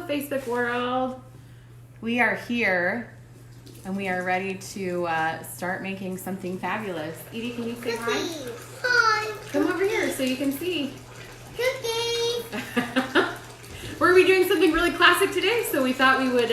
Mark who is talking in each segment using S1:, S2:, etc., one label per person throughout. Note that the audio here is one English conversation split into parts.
S1: Facebook world. We are here and we are ready to start making something fabulous. Edie, can you say hi?
S2: Hi.
S1: Come over here so you can see.
S2: Cookies.
S1: We're going to be doing something really classic today, so we thought we would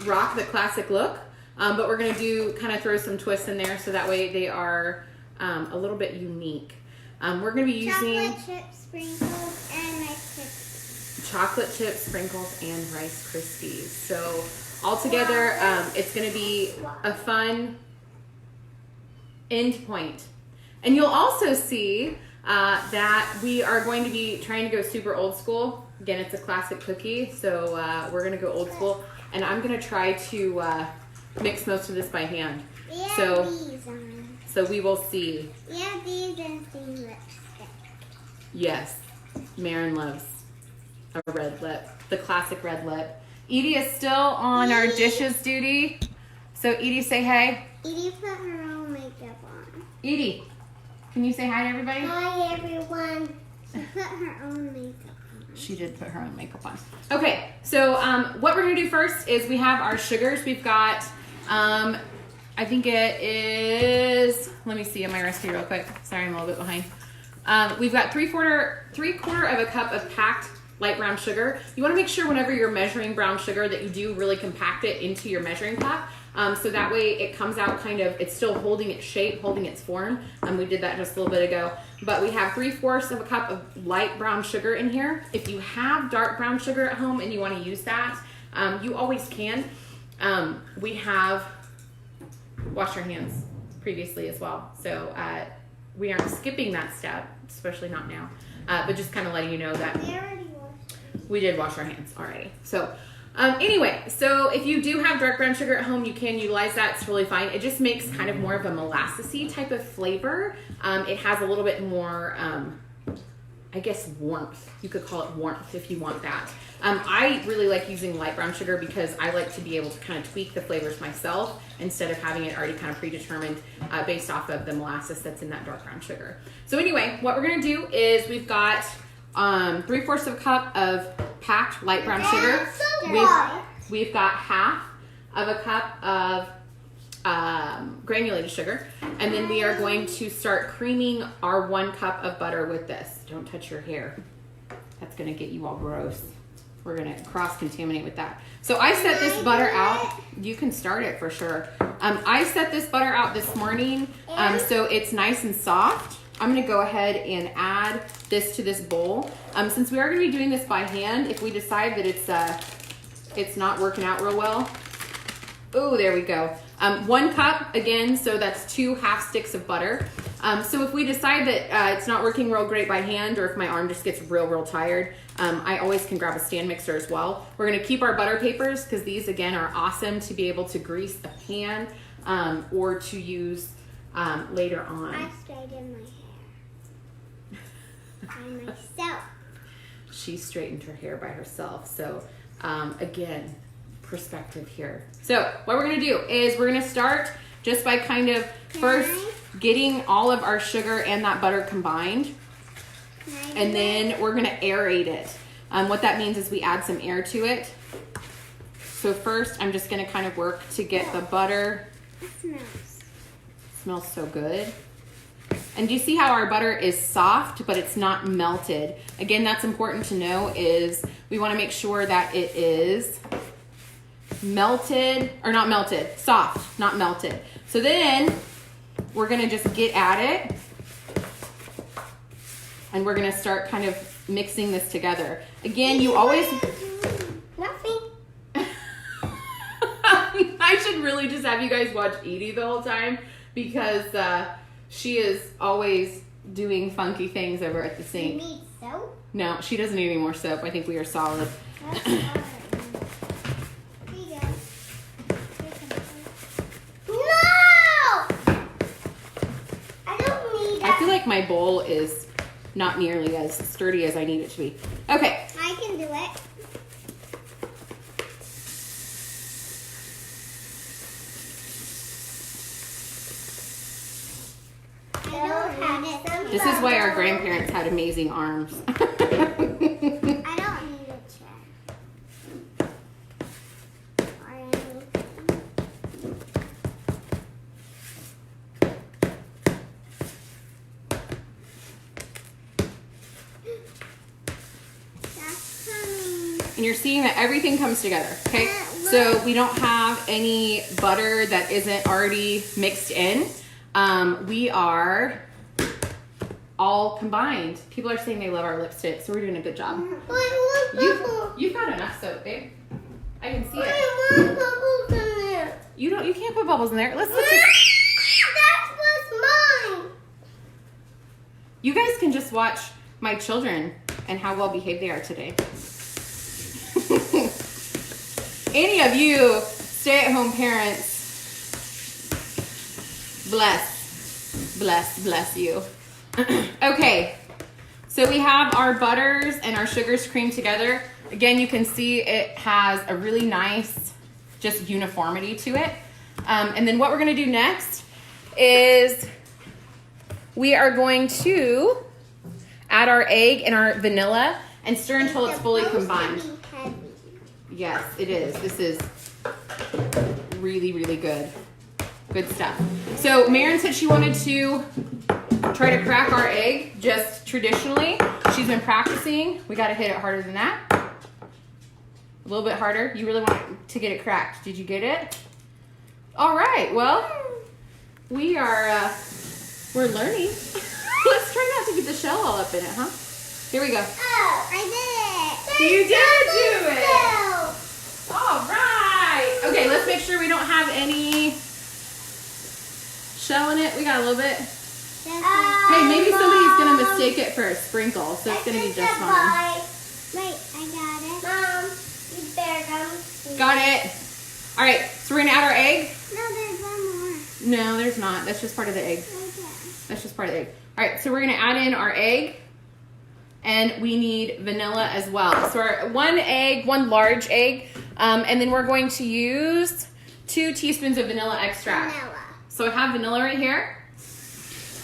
S1: rock the classic look. But we're going to do kind of throw some twists in there so that way they are a little bit unique. We're going to be using
S2: chocolate chip sprinkles and Rice Krispies.
S1: Chocolate chip sprinkles and Rice Krispies. So all together, it's going to be a fun end point. And you'll also see that we are going to be trying to go super old school. Again, it's a classic cookie, so we're going to go old school. And I'm going to try to mix most of this by hand.
S2: Yeah,
S1: So,
S2: these on.
S1: so we will see.
S2: Yeah, these and some lipstick.
S1: Yes, Marin loves a red lip, the classic red lip. Edie is still on our dishes duty. So Edie, say hey.
S2: Edie put her own makeup on.
S1: Edie, can you say hi to everybody?
S2: Hi, everyone. She put her own makeup on.
S1: She did put her own makeup on. Okay, so what we're gonna do first is we have our sugars. We've got, I think it is, let me see on my recipe real quick. Sorry, I'm a little bit behind. We've got three quarter of a cup of packed light brown sugar. You wanna make sure whenever you're measuring brown sugar that you do really compact it into your measuring cup. So that way it comes out kind of, it's still holding its shape, holding its form. We did that just a little bit ago. But we have 3/4 of a cup of light brown sugar in here. If you have dark brown sugar at home and you wanna use that, you always can. We have washed our hands previously as well. So we aren't skipping that step, especially not now. But just kind of letting you know that
S2: We already washed it.
S1: we did wash our hands already. So anyway, so if you do have dark brown sugar at home, you can utilize that. It's really fine. It just makes kind of more of a molassesy type of flavor. It has a little bit more, I guess, warmth. You could call it warmth if you want that. I really like using light brown sugar because I like to be able to kind of tweak the flavors myself instead of having it already kind of predetermined based off of the molasses that's in that dark brown sugar. So anyway, what we're gonna do is we've got 3/4 of a cup of packed light brown sugar. We've got half of a cup of granulated sugar, and then we are going to start creaming our 1 cup of butter with this. Don't touch your hair. That's gonna get you all gross. We're gonna cross-contaminate with that. So I set this butter out. You can start it for sure. I set this butter out this morning so it's nice and soft. I'm gonna go ahead and add this to this bowl. Since we are gonna be doing this by hand, if we decide that it's not working out real well, oh, there we go. 1 cup, again, so that's 2 half sticks of butter. So if we decide that it's not working real great by hand, or if my arm just gets real tired, I always can grab a stand mixer as well. We're gonna keep our butter papers because these, again, are awesome to be able to grease a pan or to use later on.
S2: I straightened my hair. By myself.
S1: She straightened her hair by herself. So again, perspective here. So what we're gonna do is we're gonna start just by kind of first getting all of our sugar and that butter combined, and then we're gonna aerate it. What that means is we add some air to it. So first I'm just gonna kind of work to get the butter.
S2: It
S1: Smells so good. And do you see how our butter is soft, but it's not melted? Again, that's important to know is we wanna make sure that it is melted, or not melted, soft, not melted. So then we're gonna just get at it and we're gonna start kind of mixing this together. Again, you always...
S2: Nothing.
S1: I should really just have you guys watch Edie the whole time because she is always doing funky things over at the
S2: You
S1: sink.
S2: need soap?
S1: No, she doesn't need any more soap. I think we are solid.
S2: That's all right. Here you go. No! I don't need
S1: I
S2: that.
S1: feel like my bowl is not nearly as sturdy as I need it to be. Okay.
S2: I can do it.
S1: This is why our grandparents had amazing arms.
S2: I don't need a check.
S1: And you're seeing that everything comes together, okay? So we don't have any butter that isn't already mixed in. We are all combined. People are saying they love our lipstick, so we're doing a good job. You've got enough soap, babe. I can see it.
S2: I want bubbles in there.
S1: You can't put bubbles in there. Let's just...
S2: That was mine.
S1: You guys can just watch my children and how well behaved they are today. Any of you stay-at-home parents, bless you. Okay, so we have our butters and our sugars creamed together. Again, you can see it has a really nice just uniformity to it. And then what we're gonna do next is we are going to add our egg and our vanilla and stir until it's fully combined. Yes, it is. This is really, really good. Good stuff. So Marin said she wanted to try to crack our egg just traditionally. She's been practicing. We got to hit it harder than that. A little bit harder. You really want to get it cracked. Did you get it? All right. Well, we are, we're learning. Let's try not to get the shell all up in it, huh? Here we go.
S2: Oh, I did it.
S1: You did do it. All right. Okay, let's make sure we don't have any shell in it. We got a little bit. Hey, maybe somebody's going to mistake it for a sprinkle, so it's going to be just fine.
S2: Wait, I got it. Mom, you better come.
S1: Got it. All right, so we're going to add our egg.
S2: No, there's one more.
S1: No, there's not. That's just part of the egg.
S2: Okay.
S1: That's just part of the egg. All right, so we're going to add in our egg. And we need vanilla as well. So our one large egg, and then we're going to use 2 teaspoons of vanilla extract.
S2: Vanilla.
S1: So I have vanilla right here.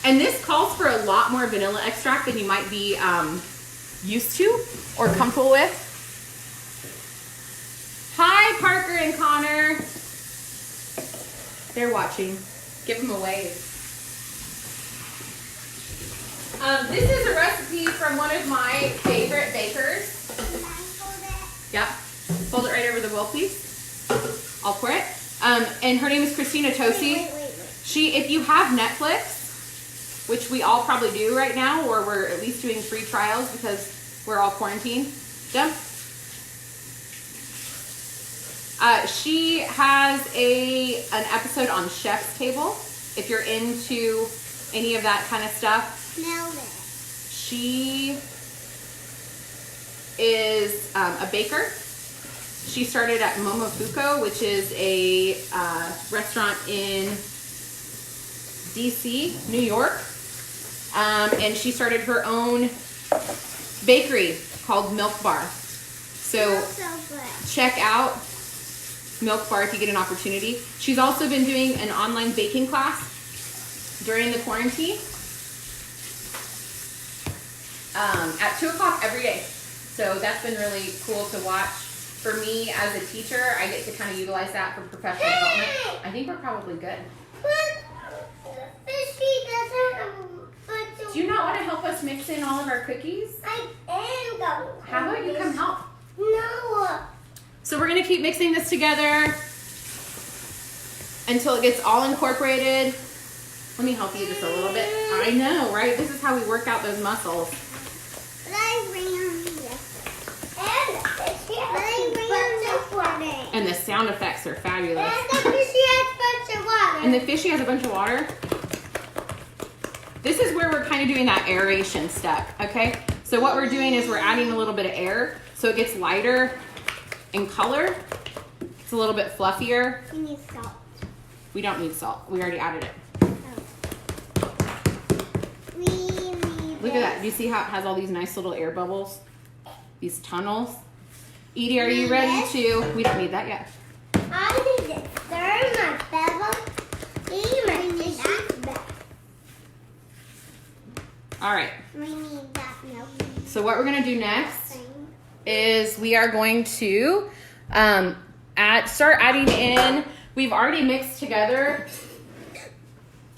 S1: And this calls for a lot more vanilla extract than you might be used to or comfortable with. Hi, Parker and Connor. They're watching. Give them a wave. This is a recipe from one of my favorite bakers. Yep. Fold it right over the bowl, please. I'll pour it. And her name is Christina Tosi.
S2: Wait.
S1: If you have Netflix, which we all probably do right now, or we're at least doing free trials because we're all quarantined. Jump. She has an episode on Chef's Table. If you're into any of that kind of stuff.
S2: Nailed it.
S1: She is a baker. She started at Momofuku, which is a restaurant in DC, New York. And she started her own bakery called MilkBar. So check out MilkBar if you get an opportunity. She's also been doing an online baking class during the quarantine. At 2 o'clock every day. So that's been really cool to watch. For me as a teacher, I get to kind of utilize that for professional development. I think we're probably good. Do you not want to help us mix in all of our cookies?
S2: I am going.
S1: How about you come help?
S2: No.
S1: So we're going to keep mixing this together until it gets all incorporated. Let me help you just a little bit. I know, right? This is how we work out those muscles. And the sound effects are fabulous. And the fishy has a bunch of water. This is where we're kind of doing that aeration step, okay? So what we're doing is we're adding a little bit of air so it gets lighter in color. It's a little bit fluffier.
S2: We need salt.
S1: We don't need salt. We already added it. Look at that. Do you see how it has all these nice little air bubbles? These tunnels. Edie, are you ready to... We don't need that yet.
S2: I need to stir my bevel.
S1: All right.
S2: We need that milk.
S1: So what we're going to do next is we are going to start adding in... We've already mixed together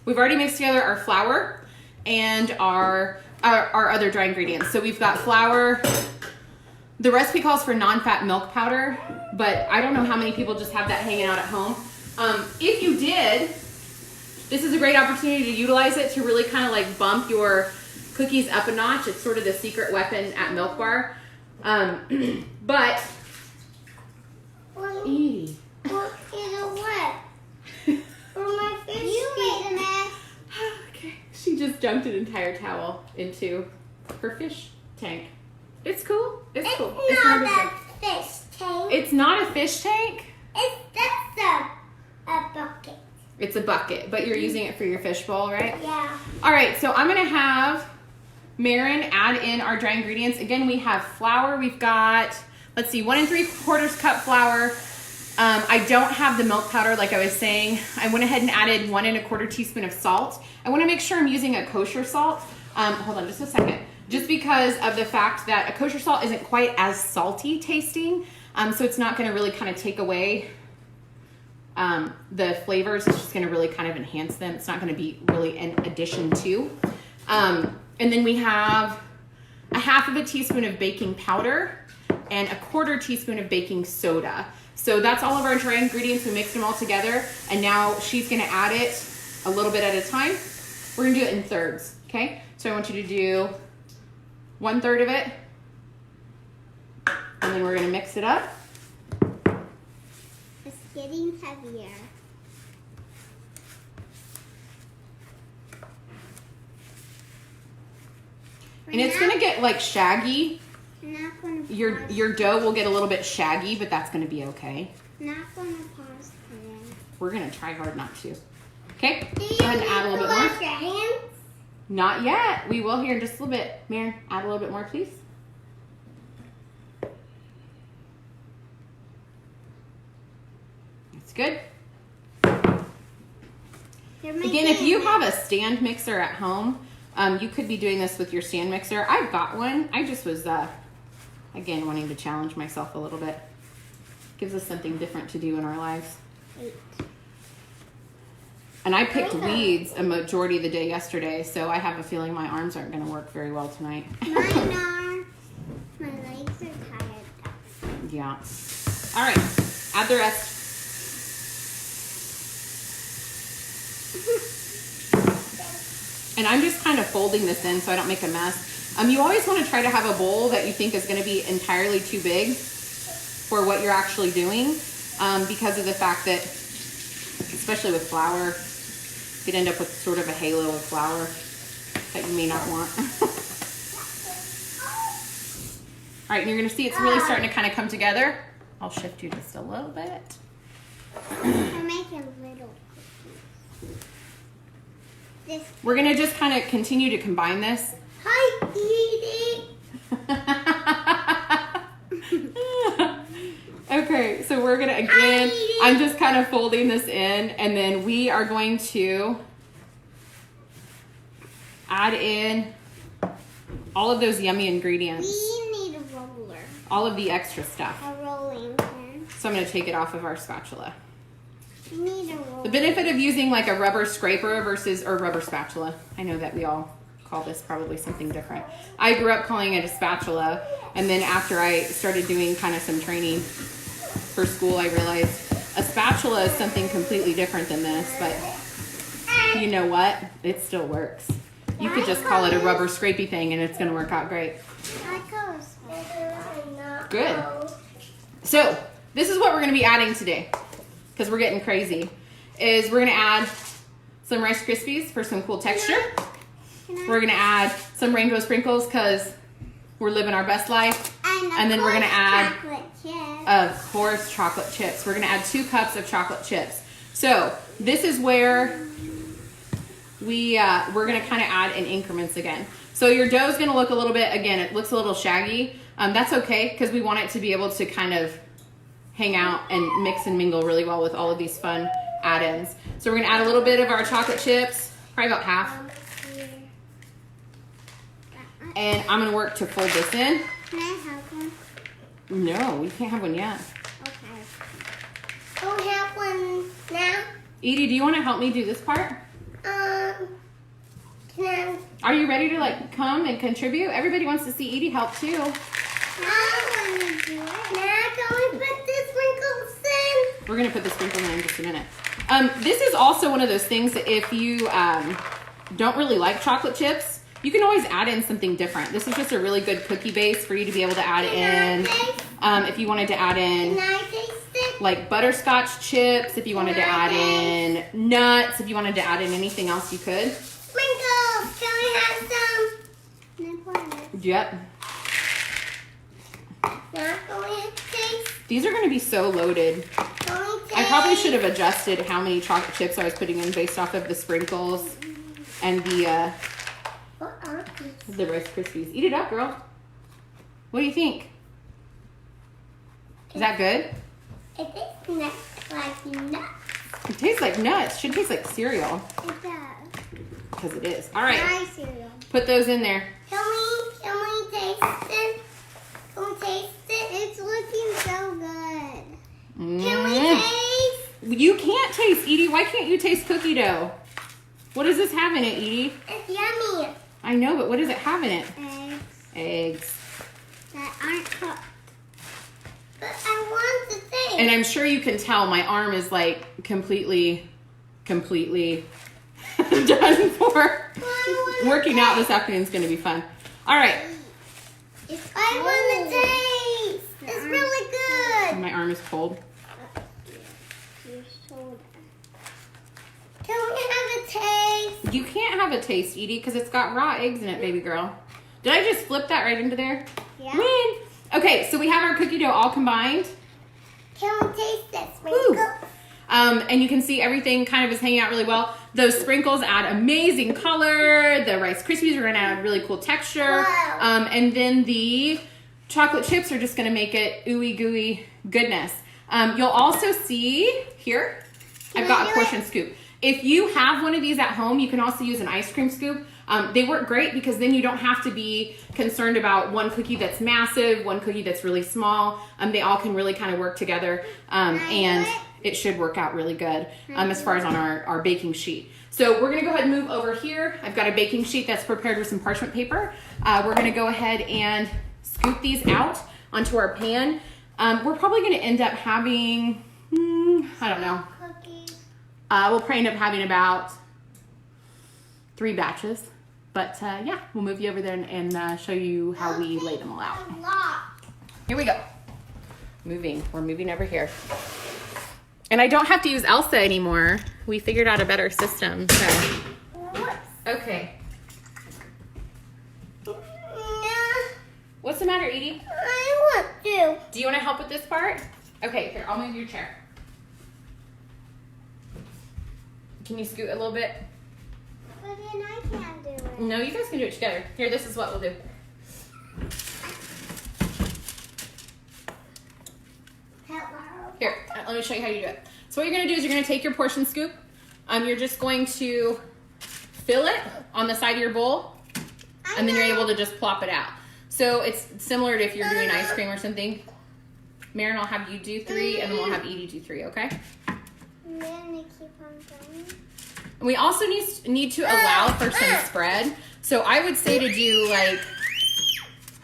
S1: our flour and our other dry ingredients. So we've got flour, The recipe calls for non-fat milk powder, but I don't know how many people just have that hanging out at home. If you did, this is a great opportunity to utilize it to really kind of like bump your cookies up a notch. It's sort of the secret weapon at MilkBar. But, Edie.
S2: Well, you know what? For my fish you made a mess.
S1: Okay. She just dumped an entire towel into her fish tank. It's cool. It's cool.
S2: It's not a fish tank.
S1: It's not a fish tank?
S2: That's a bucket.
S1: It's a bucket, but you're using it for your fish bowl, right?
S2: Yeah.
S1: All right, so I'm gonna have Marin add in our dry ingredients. Again, we have flour. We've got, let's see, 1 3/4 cup flour. I don't have the milk powder like I was saying. I went ahead and added 1 1/4 teaspoon of salt. I wanna make sure I'm using a kosher salt. Hold on just a second. Just because of the fact that a kosher salt isn't quite as salty tasting, so it's not gonna really kind of take away the flavors. It's just gonna really kind of enhance them. It's not gonna be really an addition to. And then we have a 1/2 teaspoon of baking powder and a 1/4 teaspoon of baking soda. So that's all of our dry ingredients. We mixed them all together, and now she's gonna add it a little bit at a time. We're gonna do it in thirds, okay? So I want you to do 1/3 of it, and then we're gonna mix it up.
S2: It's getting heavier.
S1: And it's gonna get like shaggy.
S2: I'm not gonna pause.
S1: Your dough will get a little bit shaggy, but that's gonna be okay.
S2: Not gonna pause today.
S1: We're gonna try hard not to. Okay,
S2: Do you
S1: go ahead and add a little bit
S2: wash
S1: more.
S2: your hands?
S1: Not yet. We will here in just a little bit. Marin, add a little bit more, please. That's good. Again, if you have a stand mixer at home, you could be doing this with your stand mixer. I've got one. I just was, again, wanting to challenge myself a little bit. Gives us something different to do in our lives. And I picked weeds a majority of the day yesterday, so I have a feeling my arms aren't going to work very well tonight.
S2: Mine are. My legs are tired.
S1: Yeah. All right. Add the rest. And I'm just kind of folding this in so I don't make a mess. You always want to try to have a bowl that you think is going to be entirely too big for what you're actually doing, because of the fact that, especially with flour, you could end up with sort of a halo of flour that you may not want. All right, and you're going to see it's really starting to kind of come together. I'll shift you just a little bit.
S2: I'm making little cookies.
S1: We're going to just kind of continue to combine this.
S2: Hi, Edie.
S1: Okay, so we're gonna, again, I'm just kind of folding this in, and then we are going to add in all of those yummy ingredients.
S2: We need a roller.
S1: All of the extra stuff.
S2: A rolling pin.
S1: So I'm gonna take it off of our spatula.
S2: We need a roller.
S1: The benefit of using like a rubber scraper or rubber spatula. I know that we all call this probably something different. I grew up calling it a spatula, and then after I started doing kind of some training for school, I realized a spatula is something completely different than this, but you know what? It still works. You could just call it a rubber scrapey thing and it's gonna work out great. Good. So this is what we're gonna be adding today, because we're getting crazy, is we're gonna add some Rice Krispies for some cool texture. We're gonna add some rainbow sprinkles because we're living our best life. And then we're gonna add, of course, chocolate chips. We're gonna add 2 cups of chocolate chips. So this is where we're gonna kind of add in increments again. So your dough is gonna look a little bit, again, it looks a little shaggy. That's okay, because we want it to be able to kind of hang out and mix and mingle really well with all of these fun add-ins. So we're gonna add a little bit of our chocolate chips, probably about half. And I'm gonna work to fold this in.
S2: Can I have one?
S1: No, you can't have one yet.
S2: Okay. Oh, have one now?
S1: Edie, do you want to help me do this part?
S2: Can I?
S1: Are you ready to like come and contribute? Everybody wants to see Edie help too.
S2: I
S1: We're going to put the sprinkles in just a minute. This is also one of those things that if you don't really like chocolate chips, you can always add in something different. This is just a really good cookie base for you to be able to add in. If you wanted to add in like butterscotch chips, if you wanted to add in nuts, if you wanted to add in anything else, you could.
S2: Sprinkles! Can we have some?
S1: Yep.
S2: Not going to taste.
S1: These are going to be so loaded. I probably should have adjusted how many chocolate chips I was putting in based off of the sprinkles and the Rice Krispies. Eat it up, girl. What do you think? Is that good?
S2: It tastes like nuts.
S1: It tastes like nuts. Should taste like cereal.
S2: It does.
S1: Because it is. All right.
S2: My cereal.
S1: Put those in there.
S2: Can we taste it? Can we taste it? It's looking so good. Can we taste?
S1: You can't taste, Edie. Why can't you taste cookie dough? What does this have in it, Edie?
S2: It's yummy.
S1: I know, but what does it have in it?
S2: Eggs.
S1: Eggs.
S2: That aren't cooked. But I want to taste.
S1: And I'm sure you can tell my arm is like completely done for. Working out this afternoon is going to be fun. All right.
S2: I want to taste. It's really good.
S1: My arm is cold.
S2: Can we have a taste?
S1: You can't have a taste, Edie, because it's got raw eggs in it, baby girl. Did I just flip that right into there?
S2: Yeah.
S1: Win. Okay, so we have our cookie dough all combined.
S2: Can we taste this sprinkle?
S1: And you can see everything kind of is hanging out really well. Those sprinkles add amazing color. The Rice Krispies are going to add really cool texture.
S2: Wow.
S1: And then the chocolate chips are just going to make it ooey gooey goodness. You'll also see here, I've got a portion scoop. If you have one of these at home, you can also use an ice cream scoop. They work great because then you don't have to be concerned about one cookie that's massive, one cookie that's really small. They all can really kind of work together. And it should work out really good as far as on our baking sheet. So we're going to go ahead and move over here. I've got a baking sheet that's prepared with some parchment paper. We're going to go ahead and scoop these out onto our pan. We're probably going to end up having, I don't know. We'll probably end up having about 3 batches. But yeah, we'll move you over there and show you how we lay them all out. Here we go. We're moving over here. And I don't have to use Elsa anymore. We figured out a better system. So. Okay. What's the matter, Edie?
S2: I want to.
S1: Do you want to help with this part? Okay, here, I'll move your chair. Can you scoot a little bit?
S2: But then I can't do it.
S1: No, you guys can do it together. Here, this is what we'll do. Here, let me show you how you do it. So what you're going to do is you're going to take your portion scoop. You're just going to fill it on the side of your bowl. And then you're able to just plop it out. So it's similar to if you're doing ice cream or something. Marin, I'll have you do 3, and then we'll have Edie do 3, okay?
S2: And then they keep on going.
S1: We also need to allow for some spread. So I would say to do like,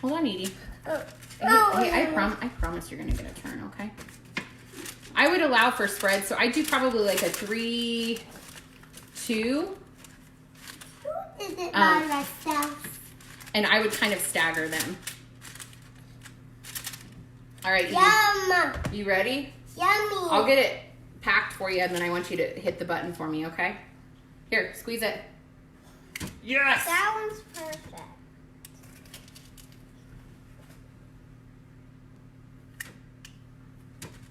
S1: hold on, Edie. Hey, I promise you're going to get a turn, okay? I would allow for spread. So I do probably like a 3, 2.
S2: Who did it by myself?
S1: And I would kind of stagger them. All right,
S2: Yum.
S1: you ready?
S2: Yummy.
S1: I'll get it packed for you, and then I want you to hit the button for me, okay? Here, squeeze it. Yes!
S2: That one's perfect.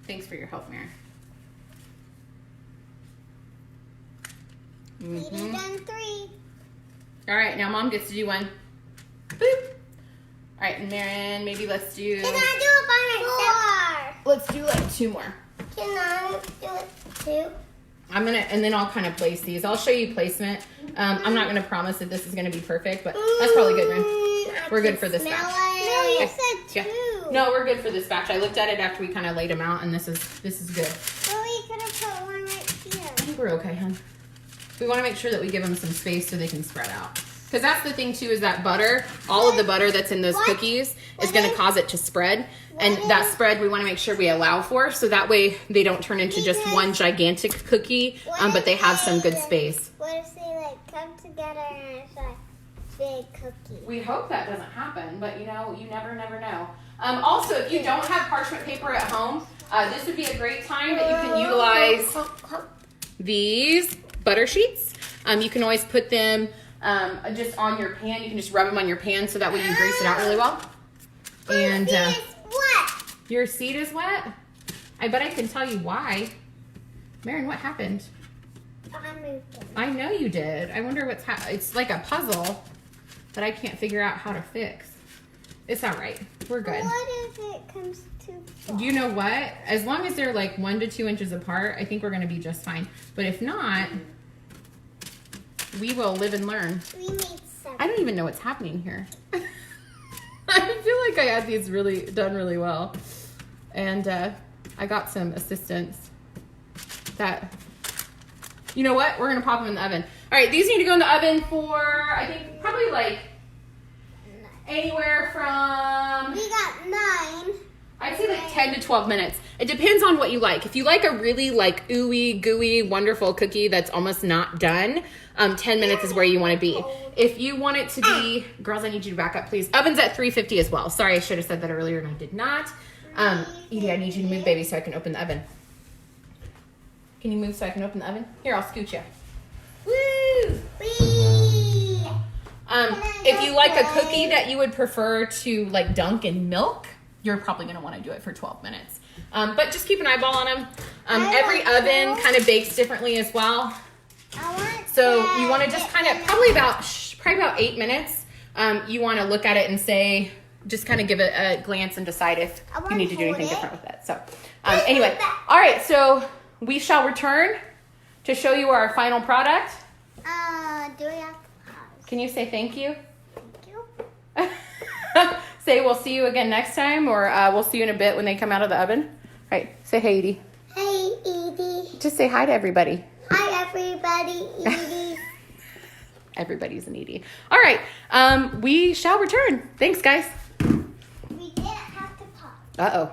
S1: Thanks for your help, Mary.
S2: Edie done 3.
S1: All right, now Mom gets to do 1. Boop. All right, and Marin, maybe let's do...
S2: Can I do it by myself?
S1: Let's do like 2 more.
S2: Can I do it 2?
S1: And then I'll kind of place these. I'll show you placement. I'm not gonna promise that this is gonna be perfect, but that's probably good, Marin. We're good for this batch.
S2: No, you said 2.
S1: Yeah. No, we're good for this batch. I looked at it after we kind of laid them out, and this is good.
S2: Well, you could have put 1 right here.
S1: I think we're okay, hon. We want to make sure that we give them some space so they can spread out. Because that's the thing too, is that butter, all of the butter that's in those cookies is going to cause it to spread. And that spread we want to make sure we allow for, so that way they don't turn into just one gigantic cookie, but they have some good space.
S2: What if they like come together and it's like big cookie?
S1: We hope that doesn't happen, but you know, you never know. Also, if you don't have parchment paper at home, this would be a great time that you can utilize these butter sheets. You can always put them just on your pan. You can just rub them on your pan so that way you grease it out really well. And your seat is wet? I bet I can tell you why. Marin, what happened?
S2: I moved them.
S1: I know you did. I wonder what's it's like a puzzle that I can't figure out how to fix. It's all right. We're good.
S2: What if it comes too far?
S1: You know what? As long as they're like 1 to 2 inches apart, I think we're going to be just fine. But if not, we will live and learn.
S2: We made 7.
S1: I don't even know what's happening here. I feel like I had these done really well. And I got some assistance that, you know what? We're going to pop them in the oven. All right, these need to go in the oven for, I think, probably like anywhere from,
S2: We got 9.
S1: I'd say like 10 to 12 minutes. It depends on what you like. If you like a really like ooey, gooey, wonderful cookie that's almost not done, 10 minutes is where you want to be. If you want it to be, girls, I need you to back up, please. Oven's at 350 as well. Sorry, I should have said that earlier and I did not. Edie, I need you to move, baby, so I can open the oven. Can you move so I can open the oven? Here, I'll scoot you. Woo!
S2: Whee!
S1: If you like a cookie that you would prefer to like dunk in milk, you're probably going to want to do it for 12 minutes. But just keep an eyeball on them. Every oven kind of bakes differently as well. So you want to just kind of, probably about 8 minutes. You want to look at it and say, just kind of give it a glance and decide if you need to do anything different with it. So anyway, all right, so we shall return to show you our final product.
S2: Do we have to pause?
S1: Can you say thank you?
S2: Thank you.
S1: Say we'll see you again next time, or we'll see you in a bit when they come out of the oven. All right, say hey, Edie.
S2: Hey, Edie.
S1: Just say hi to everybody.
S2: Hi, everybody. Edie.
S1: Everybody's an Edie. All right, we shall return. Thanks, guys.
S2: We didn't have to pause.
S1: Uh-oh.